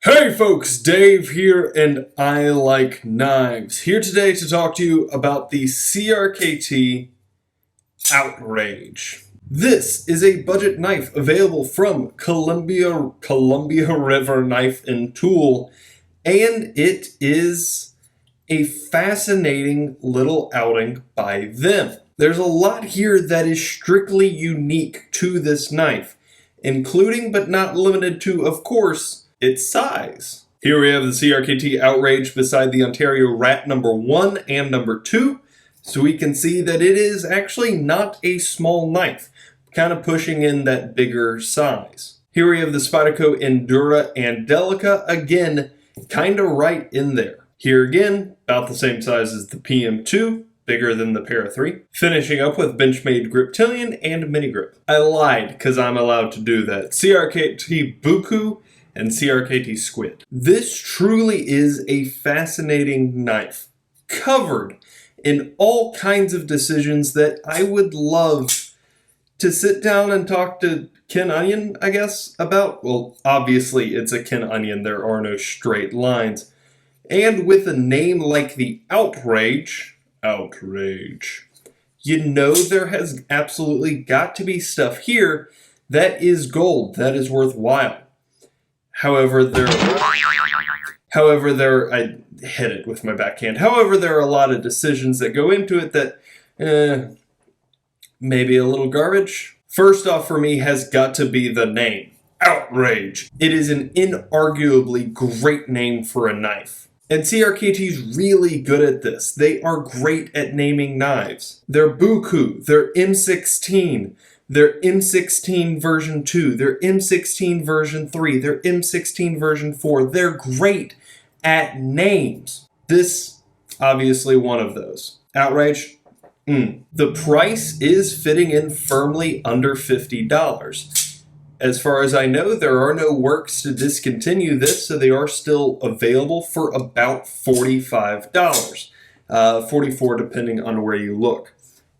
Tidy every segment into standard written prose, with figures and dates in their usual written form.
Hey folks, Dave here, and I like knives. Here today to talk to you about the CRKT Outrage. This is a budget knife available from Columbia River Knife and Tool, and it is a fascinating little outing by them. There's a lot here that is strictly unique to this knife, including but not limited to, of course, its size. Here we have the CRKT Outrage beside the Ontario Rat number 1 and number 2, so we can see that it is actually not a small knife, kind of pushing in that bigger size. Here we have the Spyderco Endura and Delica, again, kind of right in there. Here again, about the same size as the PM2, bigger than the Para 3. Finishing up with Benchmade Griptilian and Mini Grip. I lied, because I'm allowed to do that. CRKT Buku and CRKT Squid. This truly is a fascinating knife, covered in all kinds of decisions that I would love to sit down and talk to Ken Onion, I guess, about. Well, obviously it's a Ken Onion, there are no straight lines. And with a name like the Outrage, you know there has absolutely got to be stuff here that is gold, that is worthwhile. However, I hit it with my backhand. However, there are a lot of decisions that go into it that, maybe a little garbage. First off for me has got to be the name, Outrage. It is an inarguably great name for a knife. And CRKT's really good at this. They are great at naming knives. Their Buku, their M16, their M16 version 2, their M16 version 3, their M16 version 4. They're great at names. This, obviously one of those. Outrage, The price is fitting in firmly under $50. As far as I know, there are no works to discontinue this, so they are still available for about $45. $44 depending on where you look.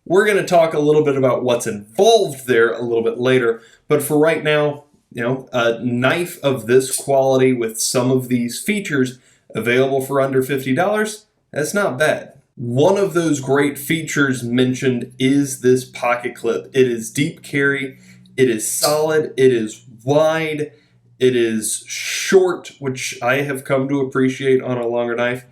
We're going to talk a little bit about what's involved there a little bit later, but for right now, a knife of this quality with some of these features available for under $50, that's not bad. One of those great features mentioned is this pocket clip. It is deep carry, it is solid, it is wide, it is short, which I have come to appreciate on a longer knife.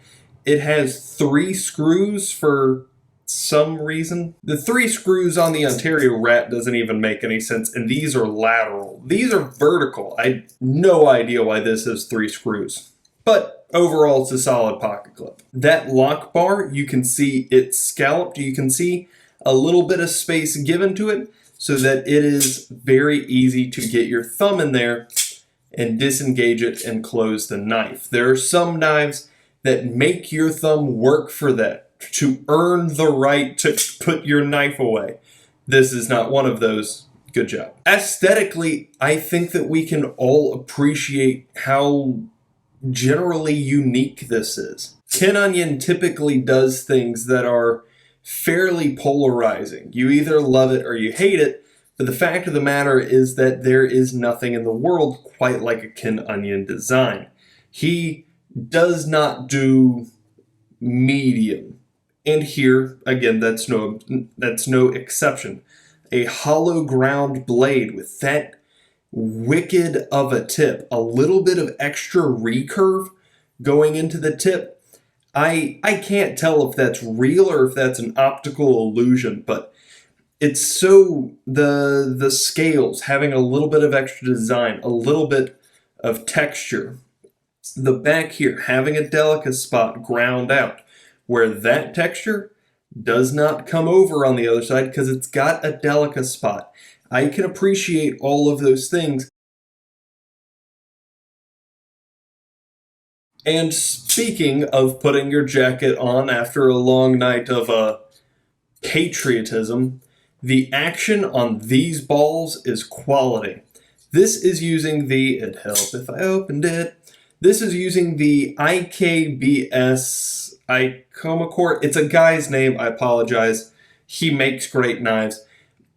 It has 3 screws for some reason. The 3 screws on the Ontario Rat doesn't even make any sense, and these are lateral. These are vertical. I have no idea why this has 3 screws. But overall, it's a solid pocket clip. That lock bar, you can see it's scalloped. You can see a little bit of space given to it so that it is very easy to get your thumb in there and disengage it and close the knife. There are some knives that make your thumb work for that, to earn the right to put your knife away. This is not one of those. Good job. Aesthetically, I think that we can all appreciate how generally unique this is. Ken Onion typically does things that are fairly polarizing. You either love it or you hate it, but the fact of the matter is that there is nothing in the world quite like a Ken Onion design. He does not do medium. And here, again, that's no exception. A hollow ground blade with that wicked of a tip, a little bit of extra recurve going into the tip. I can't tell if that's real or if that's an optical illusion, but it's so, the scales having a little bit of extra design, a little bit of texture. The back here having a Delica spot ground out, where that texture does not come over on the other side because it's got a Delica spot. I can appreciate all of those things. And speaking of putting your jacket on after a long night of patriotism, the action on these balls is quality. This is using the, it'd help if I opened it, this is using the IKBS Icomacort. It's a guy's name, I apologize. He makes great knives.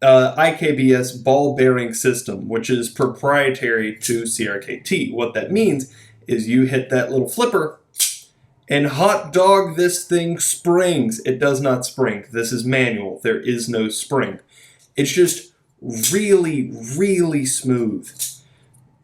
IKBS ball bearing system, which is proprietary to CRKT. What that means is you hit that little flipper, and hot dog, this thing springs. It does not spring. This is manual. There is no spring. It's just really, really smooth.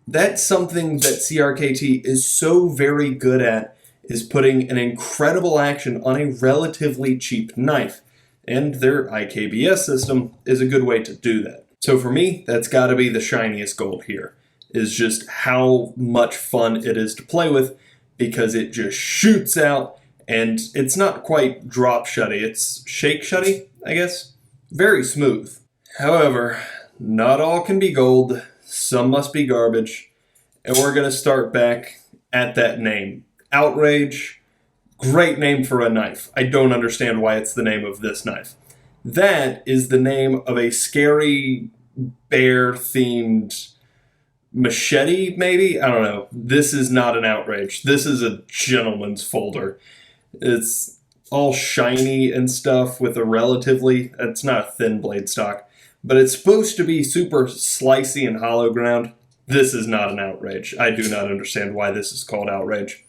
That's something that CRKT is so very good at, is putting an incredible action on a relatively cheap knife. And their IKBS system is a good way to do that. So for me, that's got to be the shiniest gold here, is just how much fun it is to play with, because it just shoots out, and it's not quite drop shutty, it's shake shutty, I guess. Very smooth. However, not all can be gold, some must be garbage, and we're going to start back at that name. Outrage, great name for a knife. I don't understand why it's the name of this knife. That is the name of a scary bear-themed machete, maybe? I don't know. This is not an Outrage. This is a gentleman's folder. It's all shiny and stuff with a relatively, it's not a thin blade stock, but it's supposed to be super slicey and hollow ground. This is not an Outrage. I do not understand why this is called Outrage.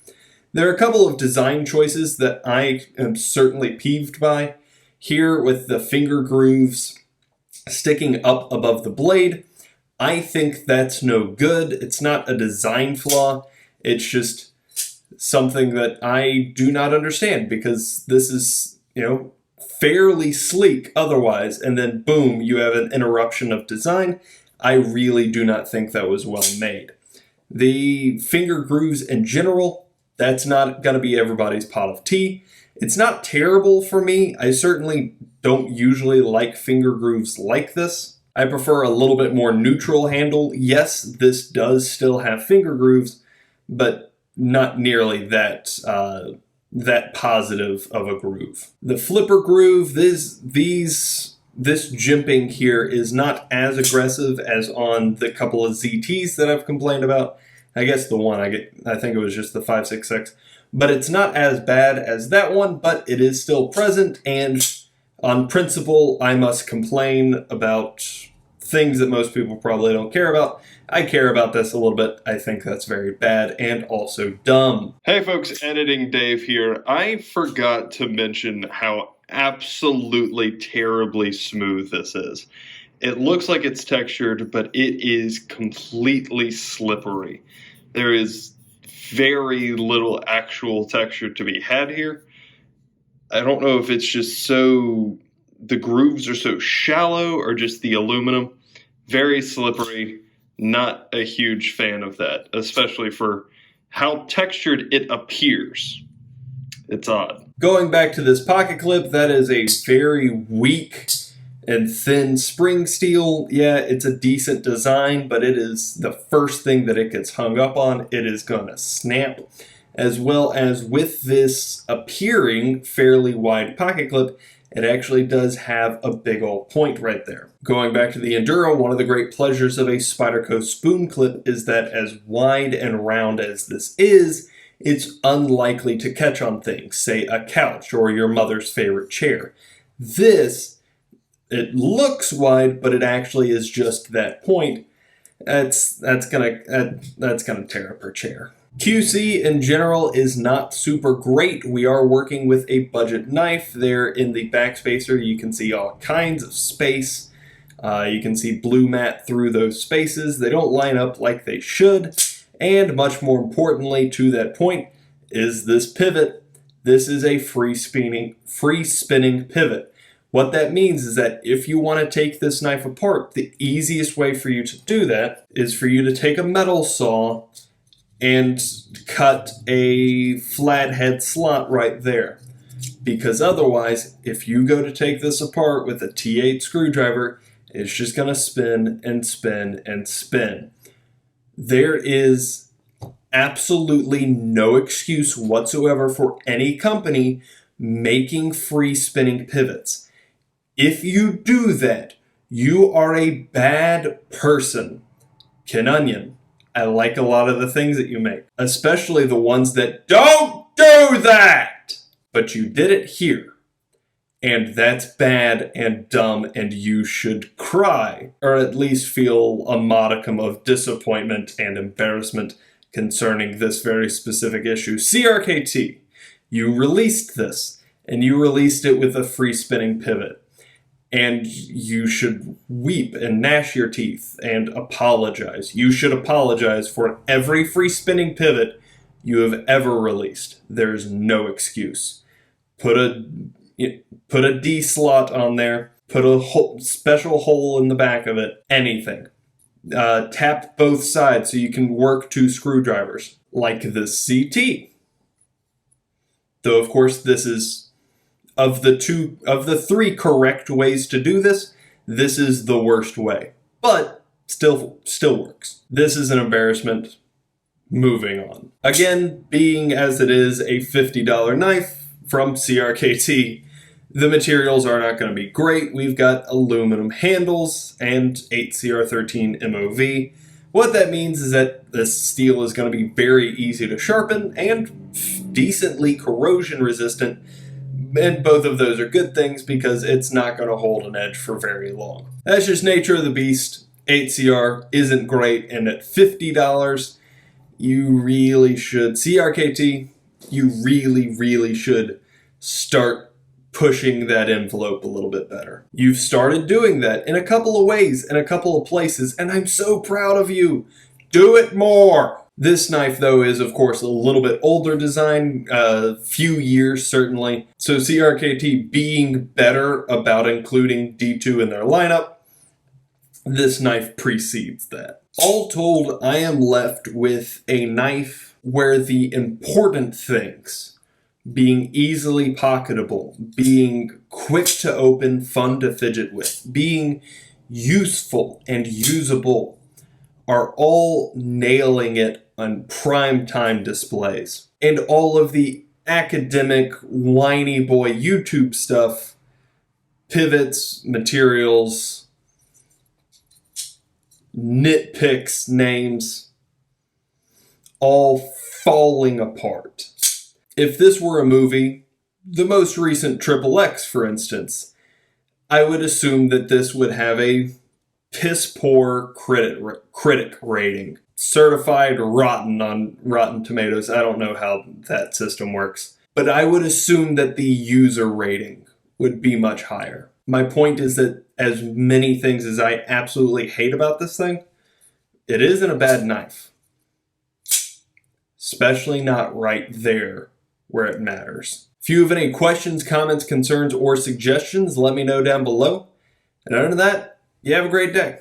There are a couple of design choices that I am certainly peeved by. Here with the finger grooves sticking up above the blade, I think that's no good. It's not a design flaw. It's just something that I do not understand, because this is, fairly sleek otherwise, and then boom, you have an interruption of design. I really do not think that was well made. The finger grooves in general, that's not going to be everybody's pot of tea. It's not terrible for me. I certainly don't usually like finger grooves like this. I prefer a little bit more neutral handle. Yes, this does still have finger grooves, but not nearly that positive of a groove. The flipper groove, this jimping here is not as aggressive as on the couple of ZTs that I've complained about. I guess the one I think it was just the 566. But it's not as bad as that one, but it is still present, and on principle, I must complain about things that most people probably don't care about. I care about this a little bit. I think that's very bad and also dumb. Hey folks, Editing Dave here. I forgot to mention how absolutely terribly smooth this is. It looks like it's textured, but it is completely slippery. There is very little actual texture to be had here. I don't know if it's just the grooves are so shallow or just the aluminum. Very slippery. Not a huge fan of that, especially for how textured it appears. It's odd. Going back to this pocket clip, that is a very weak and thin spring steel. Yeah, it's a decent design, but it is the first thing that it gets hung up on. It is going to snap. As well as with this appearing fairly wide pocket clip, it actually does have a big old point right there. Going back to the Enduro, one of the great pleasures of a Spyderco spoon clip is that as wide and round as this is, it's unlikely to catch on things, say a couch or your mother's favorite chair. This, it looks wide, but it actually is just that point. That's gonna tear up her chair. QC in general is not super great. We are working with a budget knife. There in the backspacer, you can see all kinds of space. You can see blue matte through those spaces. They don't line up like they should. And much more importantly to that point is this pivot. This is a free spinning pivot. What that means is that if you want to take this knife apart, the easiest way for you to do that is for you to take a metal saw and cut a flathead slot right there. Because otherwise, if you go to take this apart with a T8 screwdriver, it's just going to spin and spin and spin. There is absolutely no excuse whatsoever for any company making free spinning pivots. If you do that, you are a bad person. Ken Onion, I like a lot of the things that you make, especially the ones that don't do that. But you did it here. And that's bad and dumb, and you should cry, or at least feel a modicum of disappointment and embarrassment concerning this very specific issue. CRKT, you released this, and you released it with a free spinning pivot. And you should weep and gnash your teeth and apologize. You should apologize for every free spinning pivot you have ever released. There's no excuse. Put a D slot on there. Put a special hole in the back of it. Anything. Tap both sides so you can work 2 screwdrivers, like this CT. Though, of course, this is, of the 3 correct ways to do this, this is the worst way. But still works. This is an embarrassment. Moving on. Again, being as it is a $50 knife from CRKT, the materials are not going to be great. We've got aluminum handles and 8CR13 MOV. What that means is that this steel is going to be very easy to sharpen and decently corrosion resistant. And both of those are good things because it's not going to hold an edge for very long. That's just nature of the beast. 8CR isn't great, and at $50, you really should, CRKT, you really should start pushing that envelope a little bit better. You've started doing that in a couple of ways, in a couple of places, and I'm so proud of you. Do it more! This knife, though, is, of course, a little bit older design, a few years, certainly. So CRKT being better about including D2 in their lineup, this knife precedes that. All told, I am left with a knife where the important things, being easily pocketable, being quick to open, fun to fidget with, being useful and usable, are all nailing it on prime time displays. And all of the academic, whiny boy YouTube stuff, pivots, materials, nitpicks, names, all falling apart. If this were a movie, the most recent XXX, for instance, I would assume that this would have a piss-poor critic rating. Certified rotten on Rotten Tomatoes. I don't know how that system works. But I would assume that the user rating would be much higher. My point is that as many things as I absolutely hate about this thing, it isn't a bad knife. Especially not right there where it matters. If you have any questions, comments, concerns, or suggestions, let me know down below. And other than that, you have a great day.